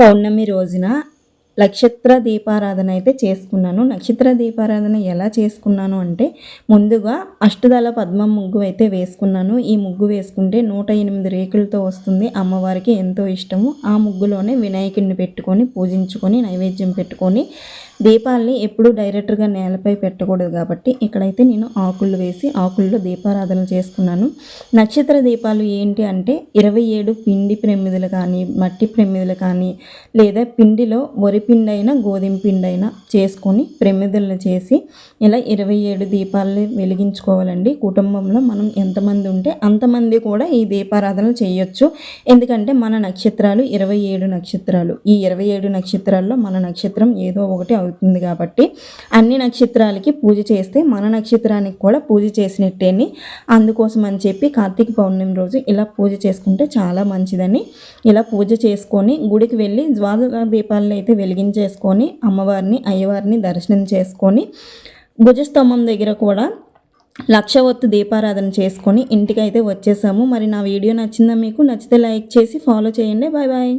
పౌర్ణమి రోజున నక్షత్ర దీపారాధన అయితే చేసుకున్నాను. నక్షత్ర దీపారాధన ఎలా చేసుకున్నాను అంటే, ముందుగా అష్టదళ పద్మం ముగ్గు అయితే వేసుకున్నాను. ఈ ముగ్గు వేసుకుంటే 108 రేకులతో వస్తుంది. అమ్మవారికి ఎంతో ఇష్టము. ఆ ముగ్గులోనే వినాయకుడిని పెట్టుకొని పూజించుకొని నైవేద్యం పెట్టుకొని, దీపాలని ఎప్పుడూ డైరెక్ట్గా నేలపై పెట్టకూడదు కాబట్టి ఇక్కడైతే నేను ఆకులు వేసి ఆకుల్లో దీపారాధన చేసుకున్నాను. నక్షత్ర దీపాలు ఏంటి అంటే 27 పిండి ప్రమిదలు కానీ, మట్టి ప్రమిదలు కానీ, లేదా పిండిలో వరి పిండి అయినా గోధుమ పిండి అయినా చేసుకొని ప్రమిదలను చేసి ఇలా 27 దీపాలని వెలిగించుకోవాలండి. కుటుంబంలో మనం ఎంతమంది ఉంటే అంతమంది కూడా ఈ దీపారాధన చేయొచ్చు. ఎందుకంటే మన నక్షత్రాలు 27 నక్షత్రాలు. ఈ 27 నక్షత్రాల్లో మన నక్షత్రం ఏదో ఒకటి అవుతుంది కాబట్టి అన్ని నక్షత్రాలకి పూజ చేస్తే మన నక్షత్రానికి కూడా పూజ చేసినట్టేని. అందుకోసం అని చెప్పి కార్తీక పౌర్ణమి రోజు ఇలా పూజ చేసుకుంటే చాలా మంచిదని ఇలా పూజ చేసుకొని గుడికి వెళ్ళి ద్వాదశ దీపాలను అయితే వెలిగించేసుకొని అమ్మవారిని అయ్యవారిని దర్శనం చేసుకొని భుజస్తంభం దగ్గర కూడా 1,00,000 ఒత్తు దీపారాధన చేసుకొని ఇంటికి అయితే వచ్చేసాము. మరి నా వీడియో నచ్చిందా మీకు? నచ్చితే లైక్ చేసి ఫాలో చేయండి. Bye bye.